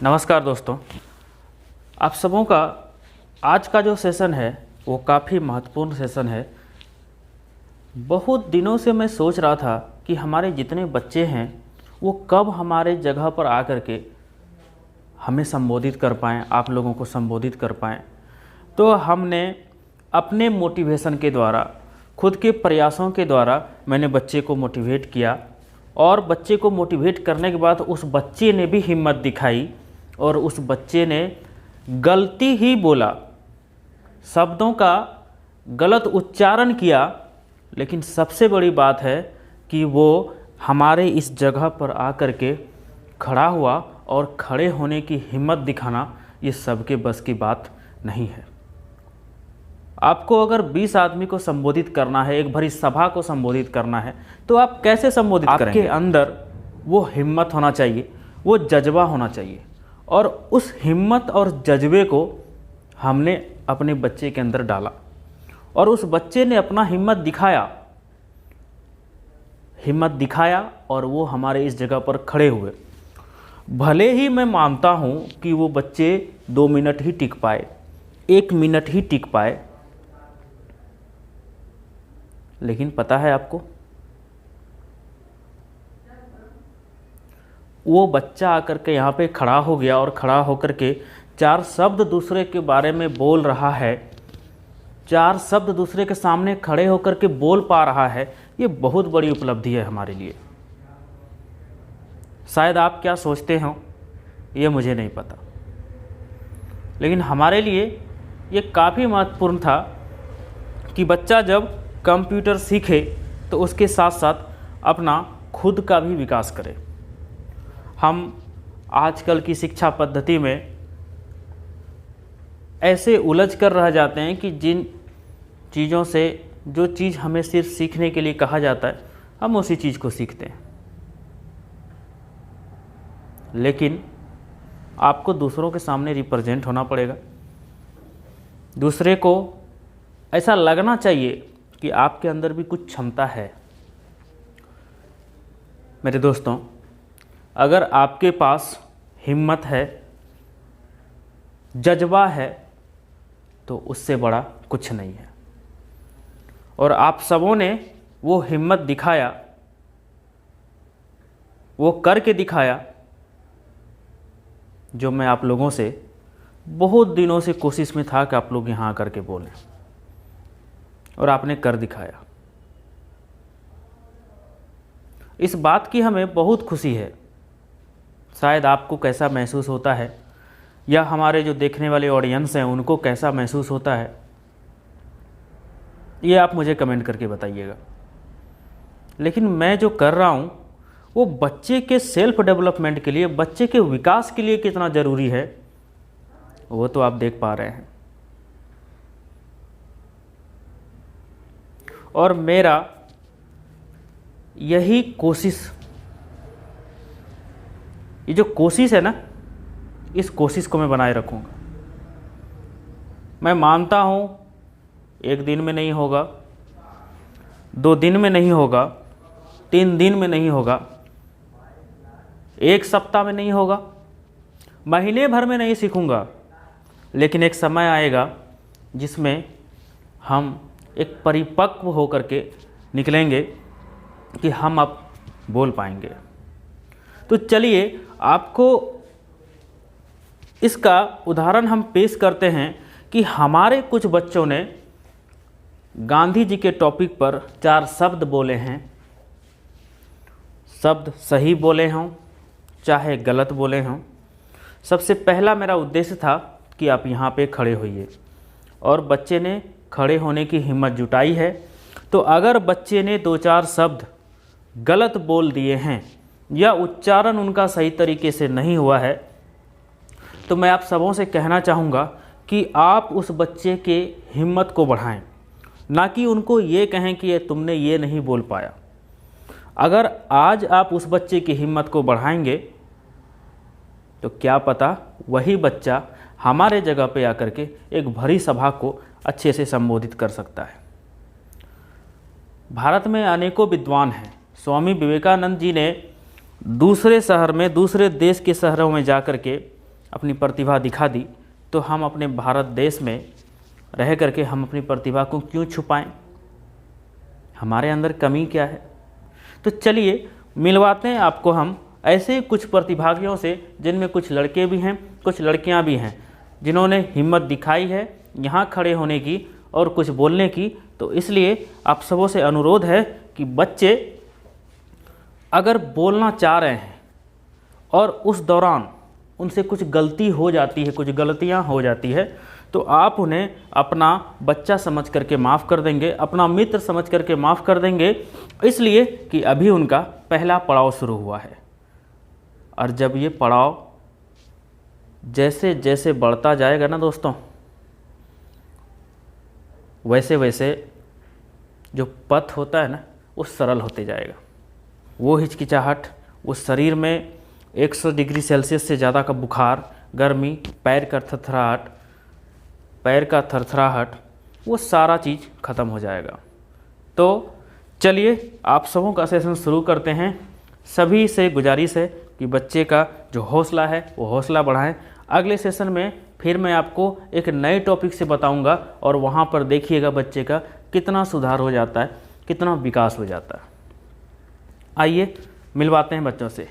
नमस्कार दोस्तों, आप सबों का आज का जो सेशन है वो काफ़ी महत्वपूर्ण सेशन है। बहुत दिनों से मैं सोच रहा था कि हमारे जितने बच्चे हैं वो कब हमारे जगह पर आकर के हमें संबोधित कर पाएँ, आप लोगों को संबोधित कर पाएँ। तो हमने अपने मोटिवेशन के द्वारा, खुद के प्रयासों के द्वारा मैंने बच्चे को मोटिवेट किया और बच्चे को मोटिवेट करने के बाद उस बच्चे ने भी हिम्मत दिखाई और उस बच्चे ने गलती ही बोला, शब्दों का गलत उच्चारण किया, लेकिन सबसे बड़ी बात है कि वो हमारे इस जगह पर आकर के खड़ा हुआ और खड़े होने की हिम्मत दिखाना ये सबके बस की बात नहीं है। आपको अगर 20 आदमी को संबोधित करना है, एक भरी सभा को संबोधित करना है, तो आप कैसे संबोधित करेंगे? आपके अंदर वो हिम्मत होना चाहिए, वो जज्बा होना चाहिए और उस हिम्मत और जज्बे को हमने अपने बच्चे के अंदर डाला और उस बच्चे ने अपना हिम्मत दिखाया और वो हमारे इस जगह पर खड़े हुए। भले ही मैं मानता हूँ कि वो बच्चे 2 मिनट ही टिक पाए, 1 मिनट ही टिक पाए, लेकिन पता है आपको, वो बच्चा आकर के यहाँ पे खड़ा हो गया और खड़ा होकर के 4 शब्द दूसरे के बारे में बोल रहा है, 4 शब्द दूसरे के सामने खड़े होकर के बोल पा रहा है। ये बहुत बड़ी उपलब्धि है हमारे लिए। शायद आप क्या सोचते हो ये मुझे नहीं पता, लेकिन हमारे लिए ये काफ़ी महत्वपूर्ण था कि बच्चा जब कंप्यूटर सीखे तो उसके साथ साथ अपना खुद का भी विकास करे। हम आजकल की शिक्षा पद्धति में ऐसे उलझ कर रह जाते हैं कि जिन चीज़ों से, जो चीज़ हमें सिर्फ सीखने के लिए कहा जाता है, हम उसी चीज़ को सीखते हैं। लेकिन आपको दूसरों के सामने रिप्रेजेंट होना पड़ेगा। दूसरे को ऐसा लगना चाहिए कि आपके अंदर भी कुछ क्षमता है। मेरे दोस्तों, अगर आपके पास हिम्मत है, जज्बा है, तो उससे बड़ा कुछ नहीं है। और आप सबों ने वो हिम्मत दिखाया, वो करके दिखाया जो मैं आप लोगों से बहुत दिनों से कोशिश में था कि आप लोग यहाँ आकर के बोलें, और आपने कर दिखाया। इस बात की हमें बहुत खुशी है। शायद आपको कैसा महसूस होता है या हमारे जो देखने वाले ऑडियंस हैं उनको कैसा महसूस होता है, ये आप मुझे कमेंट करके बताइएगा। लेकिन मैं जो कर रहा हूँ वो बच्चे के सेल्फ डेवलपमेंट के लिए, बच्चे के विकास के लिए कितना ज़रूरी है वो तो आप देख पा रहे हैं। और मेरा यही कोशिश, ये जो कोशिश है ना, इस कोशिश को मैं बनाए रखूँगा। मैं मानता हूँ 1 दिन में नहीं होगा, 2 दिन में नहीं होगा, 3 दिन में नहीं होगा, 1 सप्ताह में नहीं होगा, महीने भर में नहीं सीखूँगा, लेकिन एक समय आएगा जिसमें हम एक परिपक्व होकर के निकलेंगे कि हम अब बोल पाएंगे। तो चलिए आपको इसका उदाहरण हम पेश करते हैं कि हमारे कुछ बच्चों ने गांधी जी के टॉपिक पर 4 शब्द बोले हैं। शब्द सही बोले हों चाहे गलत बोले हों। सबसे पहला मेरा उद्देश्य था कि आप यहाँ पे खड़े होइए, और बच्चे ने खड़े होने की हिम्मत जुटाई है। तो अगर बच्चे ने 2-4 शब्द गलत बोल दिए हैं या उच्चारण उनका सही तरीके से नहीं हुआ है, तो मैं आप सबों से कहना चाहूँगा कि आप उस बच्चे के हिम्मत को बढ़ाएं, ना कि उनको ये कहें कि तुमने ये नहीं बोल पाया। अगर आज आप उस बच्चे की हिम्मत को बढ़ाएंगे तो क्या पता वही बच्चा हमारे जगह पे आकर के एक भरी सभा को अच्छे से संबोधित कर सकता है। भारत में अनेकों विद्वान हैं। स्वामी विवेकानंद जी ने दूसरे शहर में, दूसरे देश के शहरों में जाकर के अपनी प्रतिभा दिखा दी, तो हम अपने भारत देश में रह करके हम अपनी प्रतिभा को क्यों छुपाएं? हमारे अंदर कमी क्या है? तो चलिए मिलवाते हैं आपको हम ऐसे कुछ प्रतिभागियों से, जिनमें कुछ लड़के भी हैं, कुछ लड़कियां भी हैं, जिन्होंने हिम्मत दिखाई है यहाँ खड़े होने की और कुछ बोलने की। तो इसलिए आप सबों से अनुरोध है कि बच्चे अगर बोलना चाह रहे हैं और उस दौरान उनसे कुछ गलती हो जाती है, कुछ गलतियां हो जाती है, तो आप उन्हें अपना बच्चा समझ करके माफ़ कर देंगे, अपना मित्र समझ करके माफ़ कर देंगे, इसलिए कि अभी उनका पहला पड़ाव शुरू हुआ है। और जब ये पड़ाव जैसे जैसे बढ़ता जाएगा ना दोस्तों, वैसे वैसे जो पथ होता है ना वो सरल होते जाएगा। वो हिचकिचाहट, वो शरीर में 100 डिग्री सेल्सियस से ज़्यादा का बुखार, गर्मी, पैर का थरथराहट, वो सारा चीज़ ख़त्म हो जाएगा। तो चलिए आप सबों का सेशन शुरू करते हैं। सभी से गुजारिश है कि बच्चे का जो हौसला है वो हौसला बढ़ाएं। अगले सेशन में फिर मैं आपको एक नए टॉपिक से बताऊंगा और वहाँ पर देखिएगा बच्चे का कितना सुधार हो जाता है, कितना विकास हो जाता है। आइए मिलवाते हैं बच्चों से।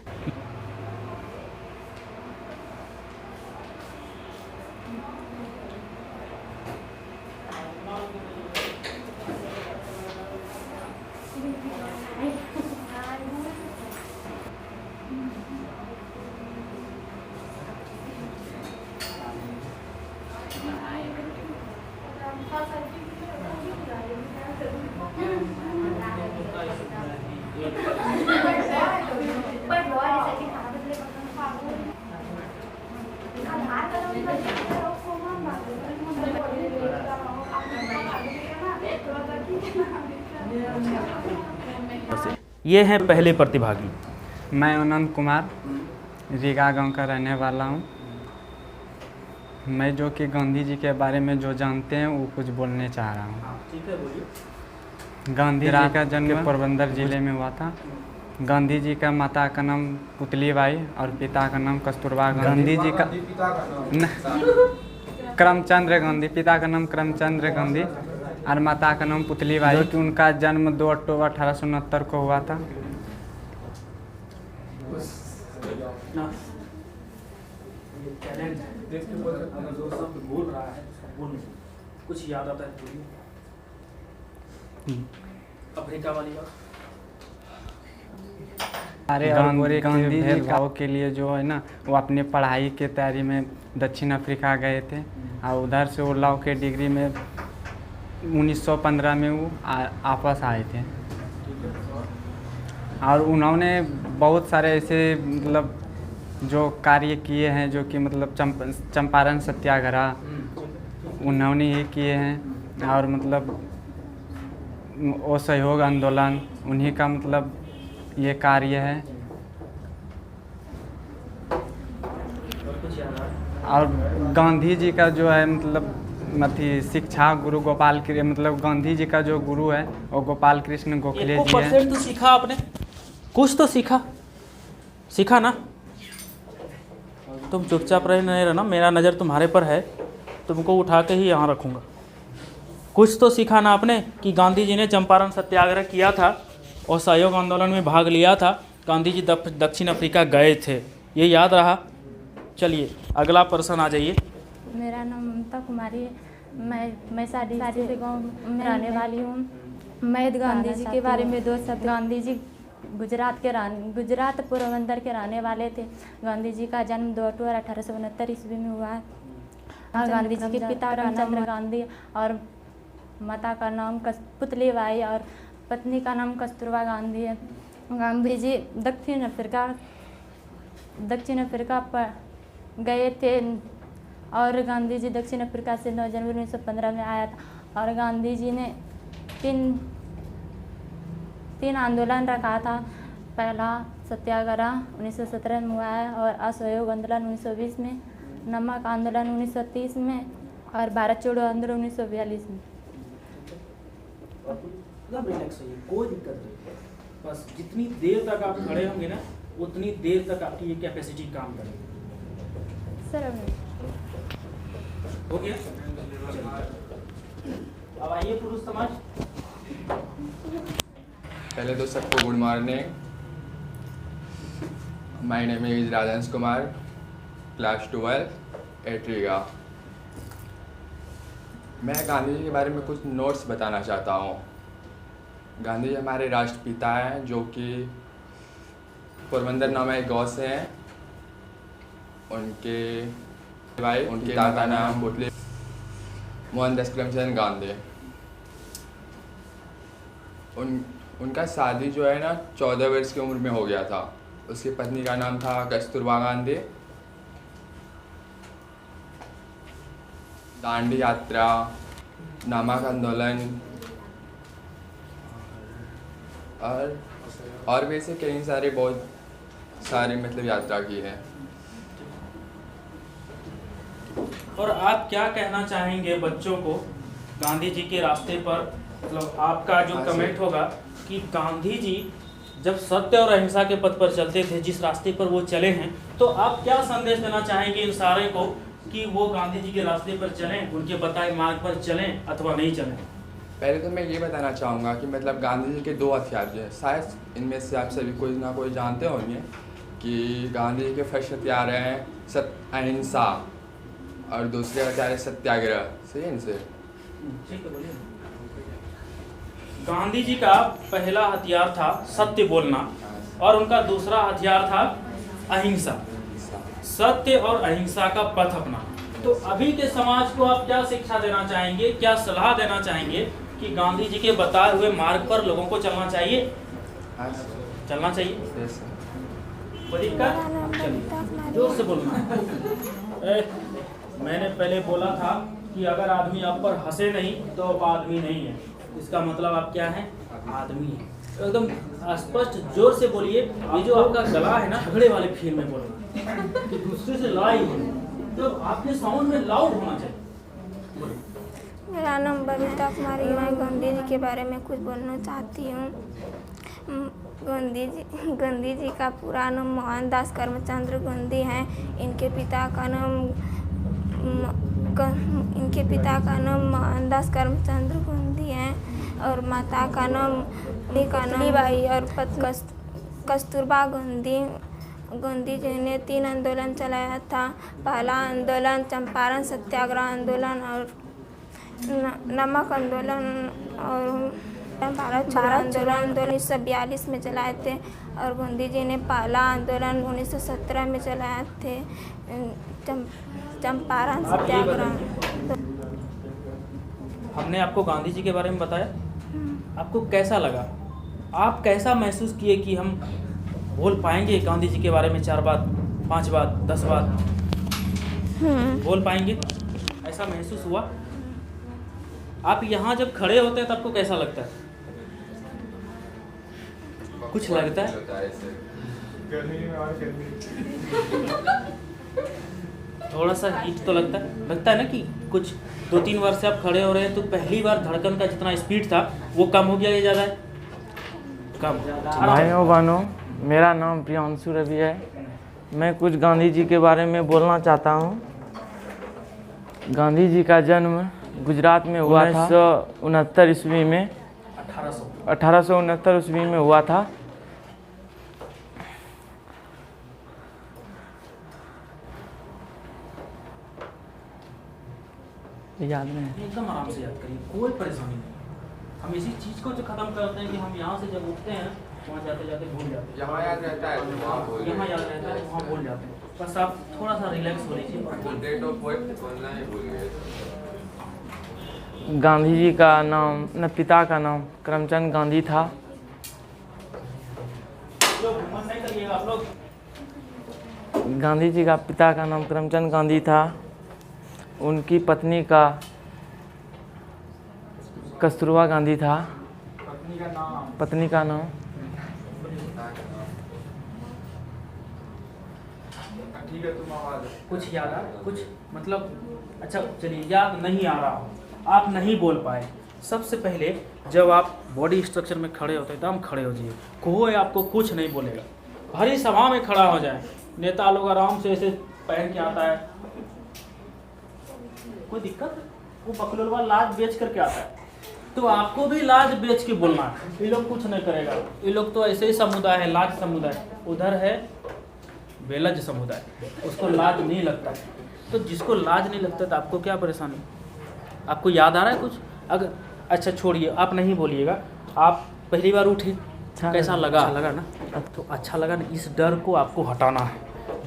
ये हैं पहले प्रतिभागी। मैं अनंत कुमार रीगा गांव का रहने वाला हूं। मैं जो कि गांधी जी के बारे में जो जानते हैं वो कुछ बोलने चाह रहा हूं। ठीक है, बोलिए। गांधी जी का जन्म पोरबंदर जिले में हुआ था। गांधी जी का माता का नाम पुतलीबाई और पिता का नाम कस्तूरबा गांधी जी का करमचंद्र गांधी, पिता का नाम करमचंद्र गांधी और माता का नाम पुतलीबाई, जो कि उनका जन्म 2 अक्टूबर 1869 को हुआ था। कुछ याद आता है अफ्रीका वाली बात। अरे गांधी जी भेदभाव के लिए जो है ना, वो अपने पढ़ाई के तैयारी में दक्षिण अफ्रीका गए थे और उधर से वो लॉ के डिग्री में 1915 में वो वापस आए थे। और उन्होंने बहुत सारे ऐसे मतलब जो कार्य किए हैं, जो कि मतलब चंपारण सत्याग्रह उन्होंने ही किए हैं। और मतलब वो सहयोग आंदोलन उन्हीं का मतलब ये कार्य है। और गांधी जी का जो है मतलब शिक्षा गुरु गोपाल कृष्ण, मतलब गांधी जी का जो गुरु है वो गोपाल कृष्ण गोखले जी हैं। तो सीखा आपने, कुछ तो सीखा ना। तुम चुपचाप रहे नहीं रहना, मेरा नज़र तुम्हारे पर है, तुमको उठा के ही यहाँ रखूँगा। कुछ तो सीखा ना आपने कि गांधी जी ने चंपारण सत्याग्रह किया था और सहयोग आंदोलन में भाग लिया था। गांधी जी दक्षिण अफ्रीका गए थे, ये याद रहा। चलिए अगला पर्सन आ जाइए। मेरा नाम ममता कुमारी है। मैं साड़ी से गाँव में रहने वाली हूँ। मैं गांधी जी के बारे में 2 शब्द। गांधी जी गुजरात पोरबंदर के रहने वाले थे। गांधी जी का जन्म 2 अक्टूबर 1869 ईस्वी में हुआ है। और गांधी जी के पिता करमचंद गांधी और माता का नाम पुतलीबाई और पत्नी का नाम कस्तूरबा गांधी है। गांधी जी दक्षिण अफ्रीका पर गए थे और गांधी जी दक्षिण अफ्रीका से 9 जनवरी 1915 में आया था। और गांधी जी ने तीन आंदोलन रखा था। पहला सत्याग्रह 1917 में हुआ है और असहयोग आंदोलन 1920 में, नमक आंदोलन 1930 में और भारत छोड़ो आंदोलन 1942 में। कोई दिक्कत नहीं, बस जितनी देर तक आप खड़े होंगे ना उतनी देर तक आपकी ये कैपेसिटी काम करेगी। सर अब नहीं। हो गया। अब आइए पुरुष समाज। पहले तो सबको good morning. My name is Rajesh Kumar, class 12 एट्रीगा। मैं गांधी जी के बारे में कुछ नोट्स बताना चाहता हूँ। गांधी जी हमारे राष्ट्रपिता हैं, जो कि पोरबंदर नाम एक गाँव से हैं। उनके भाई, उनके पिता का नाम पुतली मोहनदास करमचंद गांधी। उनका शादी जो है ना 14 वर्ष की उम्र में हो गया था। उसकी पत्नी का नाम था कस्तूरबा गांधी। दांडी यात्रा, नमक आंदोलन और भी ऐसे कई सारे बहुत सारे मतलब यात्रा की है। और आप क्या कहना चाहेंगे बच्चों को गांधी जी के रास्ते पर? मतलब आपका जो कमेंट होगा कि गांधी जी जब सत्य और अहिंसा के पथ पर चलते थे, जिस रास्ते पर वो चले हैं, तो आप क्या संदेश देना चाहेंगे इन सारे को कि वो गांधी जी के रास्ते पर चलें, उनके बताए मार्ग पर चलें अथवा नहीं चलें? पहले तो मैं ये बताना चाहूँगा कि मतलब गांधी जी के 2 हथियार जो है, शायद इनमें से आप सभी कोई ना कोई जानते होंगे कि गांधी जी के फर्स्ट हथियार हैं अहिंसा और दूसरे हथियार है सत्याग्रह। सही है इनसे? ठीक है, बोलिए। गांधी जी का पहला हथियार था सत्य बोलना और उनका दूसरा हथियार था अहिंसा। सत्य और अहिंसा का पथ अपनाना। तो अभी के समाज को आप क्या शिक्षा देना चाहेंगे, क्या सलाह देना चाहेंगे कि गांधी जी के बताए हुए मार्ग पर लोगों को चलना चाहिए? चलना चाहिए। जोर से बोलना। मैंने पहले बोला था कि अगर आदमी आप पर हंसे नहीं तो आप आदमी नहीं है। इसका मतलब आप क्या हैं? आदमी हैं। तो एकदम स्पष्ट जोर से बोलिए। ये जो आपका गला है ना, झगड़े वाले फील में बोलना कि दूसरे से लड़ाई हो, तो आपके साउंड में लाउड होना चाहिए। मेरा नाम बबीता कुमारी। मैं गांधी जी के बारे में कुछ बोलना चाहती हूँ। गांधी जी का पूरा नाम मोहनदास करमचंद गांधी है। इनके पिता का नाम मोहनदास करमचंद गांधी है और माता का नाम पुतलीबाई और कस्तूरबा गांधी। गांधी जी ने 3 आंदोलन चलाया था। पहला आंदोलन चंपारण सत्याग्रह आंदोलन और नमक आंदोलन और भारत आंदोलन 1942 में चलाए थे। और गांधी जी ने पहला आंदोलन 1917 में चलाए थे, चंपारण सत्याग्रह। हमने आपको गांधी जी के बारे में बताया, आपको कैसा लगा? आप कैसा महसूस किए कि हम बोल पाएंगे गांधी जी के बारे में 4 बात, 5 बात, 10 बात बोल पाएंगे? ऐसा महसूस हुआ? आप यहाँ जब खड़े होते हैं तो आपको कैसा लगता है? कुछ लगता है? थोड़ा सा हीट तो लगता है ना कि कुछ 2-3 वर्ष से आप खड़े हो रहे हैं, तो पहली बार धड़कन का जितना स्पीड था वो कम हो गया या ज़्यादा है? कम। भाइयों बहनों, मेरा नाम प्रियांशु रवि है। मैं कुछ गांधी जी के बारे में बोलना चाहता हूँ। गांधी जी का जन्म गुजरात में हुआ था 1969 ईस्वी में। 1869 ईस्वी में हुआ था। याद नहीं? एकदम आराम से याद करिए, कोई परेशानी नहीं। हम इसी चीज़ को जो ख़त्म करते हैं कि हम यहाँ से जब उठते हैं वहाँ जाते जाते भूल जाते हैं। यहाँ याद रहता है तो वहाँ भूल यहाँ याद रहता है, वहाँ भूल जाते हैं। बस आप थोड़ा सा रिलैक्स हो लीजिए। डेट ऑफ बर्थ बोलना ही भूल गए। गांधी जी का नाम, न पिता का नाम करमचंद गांधी था। लोग हिम्मत नहीं करिएगा आप लोग। गांधी जी का पिता का नाम करमचंद गांधी था। उनकी पत्नी का कस्तूरबा गांधी था। पत्नी का नाम कुछ याद आ, कुछ मतलब अच्छा चलिए, याद नहीं आ रहा, आप नहीं बोल पाए। सबसे पहले जब आप बॉडी स्ट्रक्चर में खड़े होते हैं तो हम खड़े हो जाइए। कोई आपको कुछ नहीं बोलेगा। भरी सभा में खड़ा हो जाए, नेता लोग आराम से ऐसे पहन के आता है, कोई दिक्कत? वो बकलोलवा लाज बेच करके आता है, तो आपको भी लाज बेच के बोलना है। ये लोग कुछ नहीं करेगा, ये लोग तो ऐसे ही समुदाय है, लाज समुदाय। उधर है बेलज समुदाय, उसको लाज नहीं लगता है। तो जिसको लाज नहीं लगता तो आपको क्या परेशानी? आपको याद आ रहा है कुछ? अगर अच्छा छोड़िए, आप नहीं बोलिएगा। आप पहली बार उठे, कैसा लगा? अच्छा लगा ना? तो अच्छा लगा ना, इस डर को आपको हटाना है।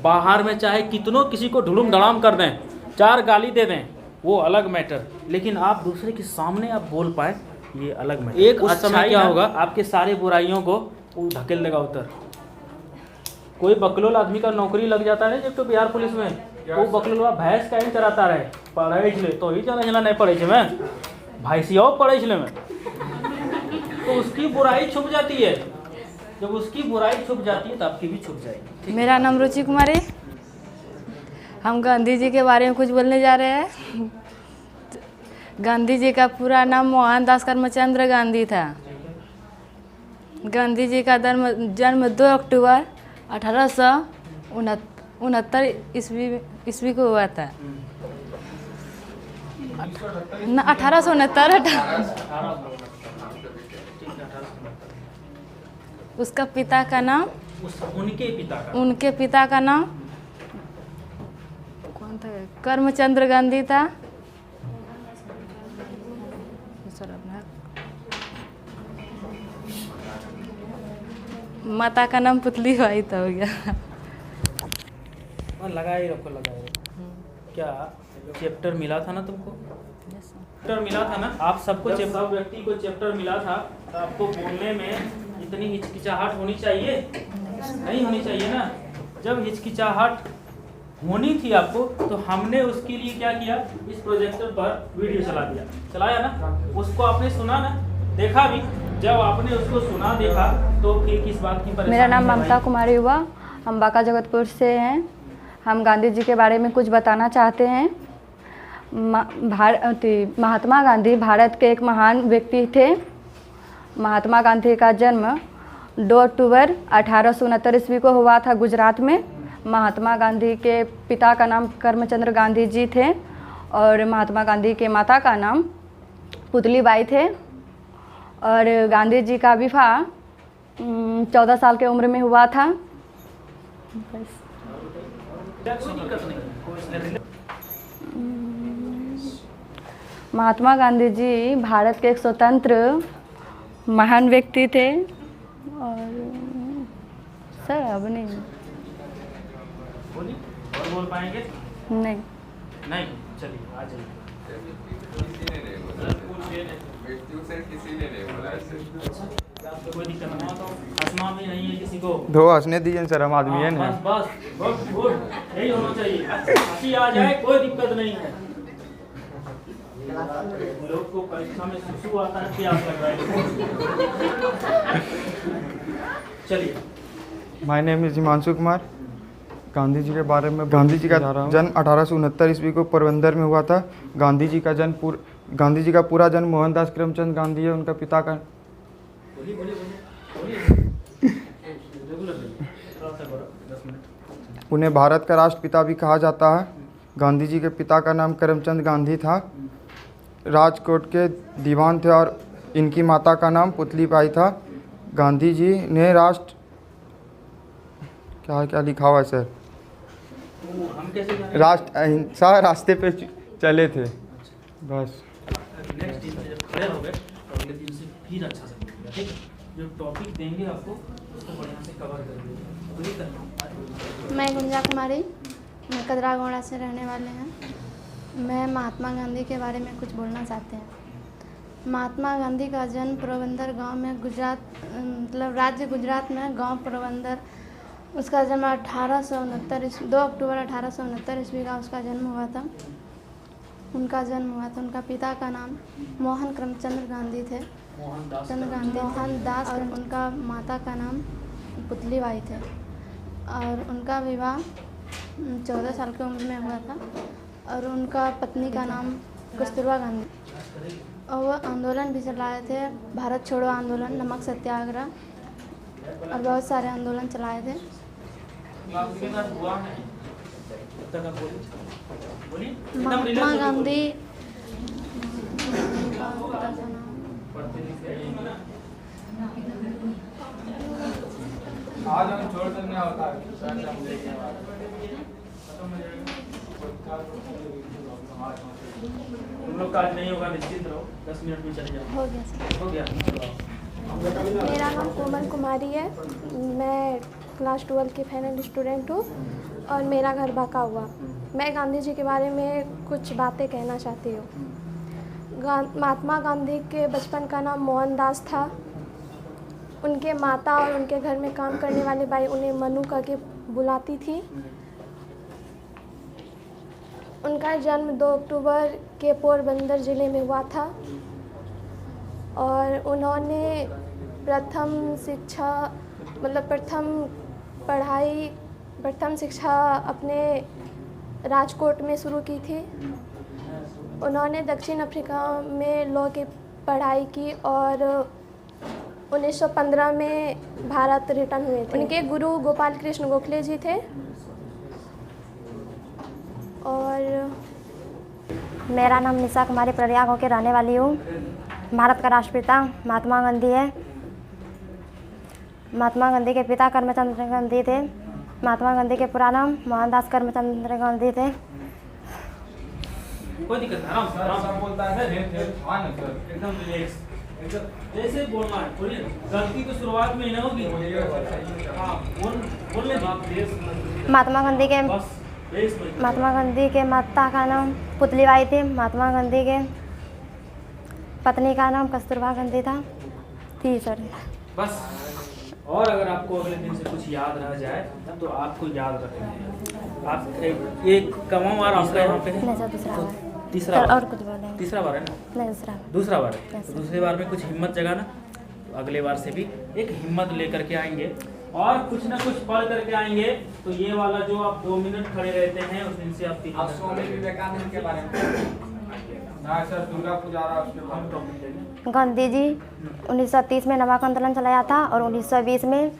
बाहर में चाहे कितनों किसी को ढुलुम धड़ाम कर दें, 4 गाली दे दें, वो अलग मैटर, लेकिन आप दूसरे के सामने आप बोल पाए, ये अलग मैटर। एक उस समय क्या होगा, आपके सारे बुराइयों को वो धकेल देगा उधर। कोई बकलोल आदमी का नौकरी लग जाता है जब तो बिहार पुलिस में, वो बकलोलवा भैंस का ही चराता रहे, पढ़े ले तो ही जाना हिला नहीं पढ़े में, भैंसिया पढ़े ले में, तो उसकी बुराई छुप जाती है। जब उसकी बुराई छुप जाती है तो आपकी भी छुप जाएगी। मेरा नाम रुचि कुमारी, हम गांधी जी के बारे में कुछ बोलने जा रहे हैं। गांधी जी का पूरा नाम मोहनदास करमचंद गांधी था। गांधी जी का जन्म 2 अक्टूबर 1869 ईस्वी को हुआ था। 1869। उसका पिता का नाम, उनके पिता का नाम कौन था? करमचंद्र गांधी था। माता का नाम पुतली बाई था। हो गया, लगा ही रखो, लगा ही रखो। क्या चैप्टर मिला था ना तुमको? चैप्टर मिला था ना आप सबको? सब व्यक्ति को चैप्टर मिला था, तो आपको बोलने में इतनी हिचकिचाहट होनी चाहिए? नहीं होनी चाहिए ना। जब हिचकिचाहट होनी थी आपको, तो हमने उसके लिए क्या किया, इस प्रोजेक्टर पर वीडियो चला दिया। चलाया ना? उसको आपने सुना ना, देखा भी? जब आपने उसको सुना देखा तो फिर किस बात की परेशानी? मेरा नाम ममता कुमारी हुआ, हम बांका जगतपुर से हैं। हम गांधी जी के बारे में कुछ बताना चाहते हैं। महात्मा गांधी भारत के एक महान व्यक्ति थे। महात्मा गांधी का जन्म 2 अक्टूबर 1869 ईस्वी को हुआ था गुजरात में। महात्मा गांधी के पिता का नाम करमचंद्र गांधी जी थे और महात्मा गांधी के माता का नाम पुतली बाई थे। और गांधी जी का विवाह 14 साल के उम्र में हुआ था। बस। महात्मा गांधी जी भारत के एक स्वतंत्र महान व्यक्ति थे। और सर अब नहीं और बोल पाएंगे? नहीं नहीं, चलिए आ जाइए। किसी ने नहीं बोला ऐसे। कोई दिक्कत नहीं, तो हंसना भी नहीं है किसी को। दो हंसने दीजिए सर, हम आदमी है ना। बस बस गुड, यही होना चाहिए। हंसी आ जाए कोई दिक्कत नहीं है। लोग को परीक्षा में सुसु आता है, प्यास लग रहा है। चलिए। My name is Himanshu Kumar. Gandhi ji के बारे में, गांधी जी का जन्म 1869 ईस्वी को पोरबंदर में हुआ था। गांधी जी का पूरा जन्म मोहनदास करमचंद गांधी है। उनका पिता का उन्हें भारत का राष्ट्रपिता भी कहा जाता है। गांधी जी के पिता का नाम करमचंद गांधी था, राजकोट के दीवान थे और इनकी माता का नाम पुतली बाई था। गांधी जी ने क्या लिखा हुआ है सर? राष्ट्र अहिंसा रास्ते पे चले थे। बस नेक्स्ट दिन से जब खड़े हो गए तो अगले दिन से फिर अच्छा से बोलिएगा, ठीक है? जो टॉपिक देंगे आपको उसको बढ़िया से कवर कर दीजिए। मैं गुंजा कुमारी, मैं कदरागोड़ा से रहने वाले हैं। मैं महात्मा गांधी के बारे में कुछ बोलना चाहते हैं। महात्मा गांधी का जन्म पोरबंदर गांव में, गुजरात मतलब राज्य गुजरात में गांव पोरबंदर। उसका जन्म 2 अक्टूबर 1869 ईस्वी का उसका जन्म हुआ था। उनका पिता का नाम मोहन करमचंद्र गांधी थे, मोहनदास, और उनका माता का नाम पुतली बाई थे। और उनका विवाह 14 साल की उम्र में हुआ था। और उनका पत्नी का नाम कस्तूरबा गांधी। और वो आंदोलन भी चलाए थे, भारत छोड़ो आंदोलन, नमक सत्याग्रह और बहुत सारे आंदोलन चलाए थे। पिता का बोलिए एकदम महात्मा relax होके गांधी आज हम छोड़ देने होता है पैसे हम लेके तुम लोग का आज नहीं होगा, निश्चिंत रहो, 10 मिनट में चले जाओ। हो गया सर। हो गया। मेरा नाम कोमल कुमारी है। मैं क्लास 12 की फाइनल स्टूडेंट हूँ और मेरा घर बका हुआ। मैं गांधी जी के बारे में कुछ बातें कहना चाहती हूँ। महात्मा गांधी के बचपन का नाम मोहनदास था। उनके माता और उनके घर में काम करने वाली बाई उन्हें मनु कह के बुलाती थी। उनका जन्म 2 अक्टूबर के पोरबंदर ज़िले में हुआ था और उन्होंने प्रथम शिक्षा अपने राजकोट में शुरू की थी। उन्होंने दक्षिण अफ्रीका में लॉ की पढ़ाई की और 1915 में भारत रिटर्न हुए थे। उनके गुरु गोपाल कृष्ण गोखले जी थे। और मेरा नाम निशा कुमारी प्रयाग होकर रहने वाली हूँ। भारत का राष्ट्रपिता महात्मा गांधी है। महात्मा गांधी के पिता करमचंद गांधी थे। महात्मा गांधी के पूरा नाम मोहनदास करमचंद गांधी थे। कोई दिक्कत नहीं, आराम से आराम से बोलता है, एकदम रिलैक्स, जैसे बोलना है बोलिए। गलती तो शुरुआत में ही ना होगी। हाँ बोलने दीजिए। महात्मा गांधी के माता का नाम पुतलीबाई थी। महात्मा गांधी के पत्नी का नाम कस्तूरबा गांधी था। थी सर बस। और अगर आपको अगले दिन से कुछ याद रह जाए तो आपको याद रखेंगे। आप एक कमाओ और आपका यहाँ पे नहीं सर, दूसरा बार तीसरा सर, बार और कुछ बोलेंगे? तीसरा बार है ना? नहीं, दूसरा बार है। Yes, तो sir. दूसरे बार में कुछ हिम्मत जगाना, तो अगले बार से भी एक हिम्मत लेकर के आएंगे और कुछ ना कुछ पढ़ करके आएंगे। तो ये वाला जो आप 2 मिनट खड़े रहते हैं उस दिन से आप 3 आप स्वामी विवेकानंद के बारे में सर दुर्गा पूजा रहा उसके बाद टॉपिक देंगे। गांधी जी 1930 में नमक आंदोलन चलाया था और 1920 में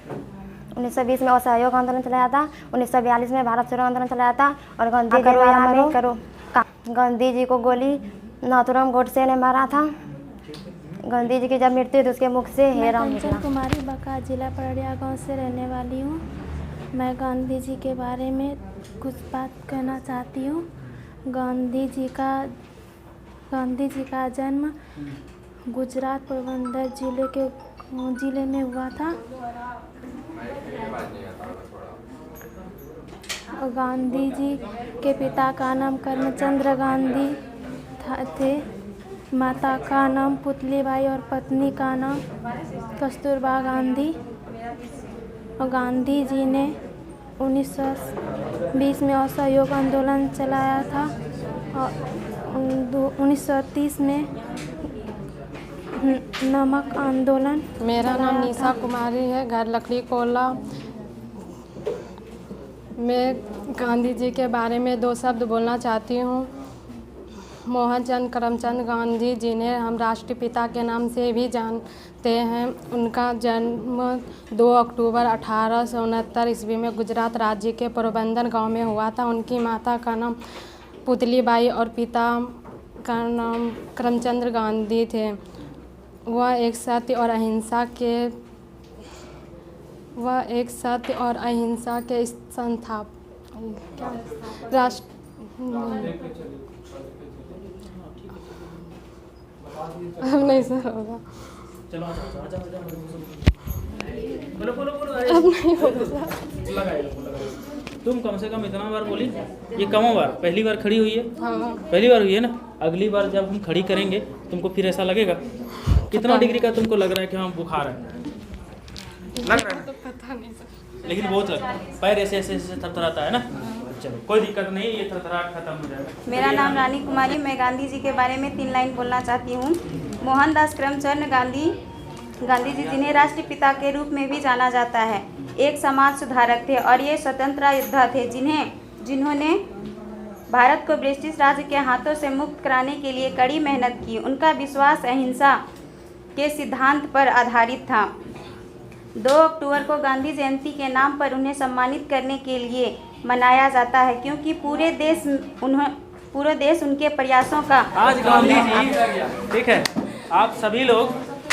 असहयोग आंदोलन चलाया था। 1942 में भारत छोड़ो आंदोलन चलाया था और गांधी जी को गोली नाथूराम गोडसे ने मारा था। गांधी जी की जब मृत्यु हुई तो उसके मुख से हेरा निकला। कंचन कुमारी बका जिला पड़िया गांव से रहने वाली हूँ। मैं गांधी जी के बारे में कुछ बात कहना चाहती हूँ। गांधी जी का जन्म गुजरात पोरबंदर जिले में हुआ था। गांधी जी के पिता का नाम करमचंद गांधी थे। माता का नाम पुतलीबाई और पत्नी का नाम कस्तूरबा गांधी। और गांधी जी ने 1920 में असहयोग आंदोलन चलाया था और 1930 में नमक आंदोलन। मेरा नाम निशा कुमारी है, घर लकड़ी कोला। मैं गांधी जी के बारे में 2 शब्द बोलना चाहती हूँ। मोहनचंद करमचंद गांधी जिन्हें हम राष्ट्रपिता के नाम से भी जानते हैं, उनका जन्म 2 अक्टूबर 1869 ईस्वी में गुजरात राज्य के पोरबंदर गांव में हुआ था। उनकी माता का नाम पुतलीबाई और पिता का नाम करमचंद गांधी थे। वह एक सत्य और अहिंसा के संस्थापक अब नहीं सर होगा। चलो अब नहीं होगा। तुम कम से कम इतना बार बोली, ये कम बार पहली बार खड़ी हुई है। हाँ। पहली बार हुई है ना। अगली बार जब हम खड़ी करेंगे तुमको फिर ऐसा लगेगा। कितना डिग्री का तुमको लग रहा है कि हाँ बुखार है? लग रहा है तो पता नहीं सर, लेकिन बहुत लगता है। पैर ऐसे ऐसे ऐसे थरथराता है ना। चलो कोई दिक्कत नहीं, ये थरथराहट खत्म हो जाएगा। मेरा नाम रानी कुमारी। मैं गांधी जी के बारे में 3 लाइन बोलना चाहती हूँ। मोहनदास करमचंद गांधी जी जिन्हें राष्ट्रपिता के रूप में भी जाना जाता है, एक समाज सुधारक थे और ये स्वतंत्रता योद्धा थे जिन्होंने भारत को ब्रिटिश राज के हाथों से मुक्त कराने के लिए कड़ी मेहनत की। उनका विश्वास अहिंसा के सिद्धांत पर आधारित था। 2 अक्टूबर को गांधी जयंती के नाम पर उन्हें सम्मानित करने के लिए मनाया जाता है, क्योंकि पूरे देश उनके प्रयासों का आज गांधी जी, ठीक है, आप सभी लोग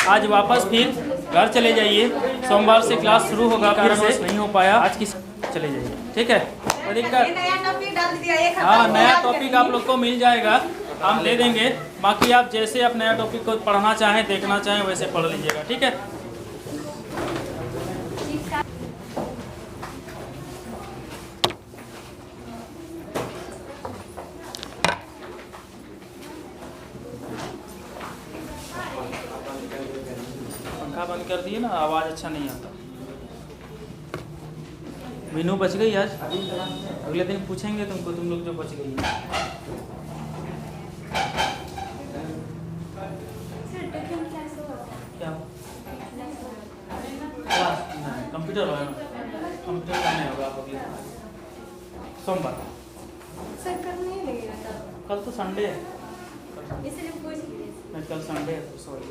आज वापस फिर घर चले जाइए। सोमवार से क्लास शुरू होगा, फिर से नहीं हो पाया आज की, चले जाइए, ठीक है, कोई दिक्कत। हाँ, नया टॉपिक आप लोग को मिल जाएगा, हम दे देंगे। बाकी आप जैसे आप नया टॉपिक को पढ़ना चाहें, देखना चाहें, वैसे पढ़ लीजिएगा, ठीक है। पंखा बंद कर दिए ना, आवाज़ अच्छा नहीं आता। मीनू बच गई आज, अगले दिन पूछेंगे तुमको, तुम लोग जो बच गई है। क्या कंप्यूटर होगा ना, कंप्यूटर का नहीं होगा अगले सोमवार। सर कल नहीं लगेगा? कल तो संडे है, इसलिए पूछ कल संडे है, सॉरी।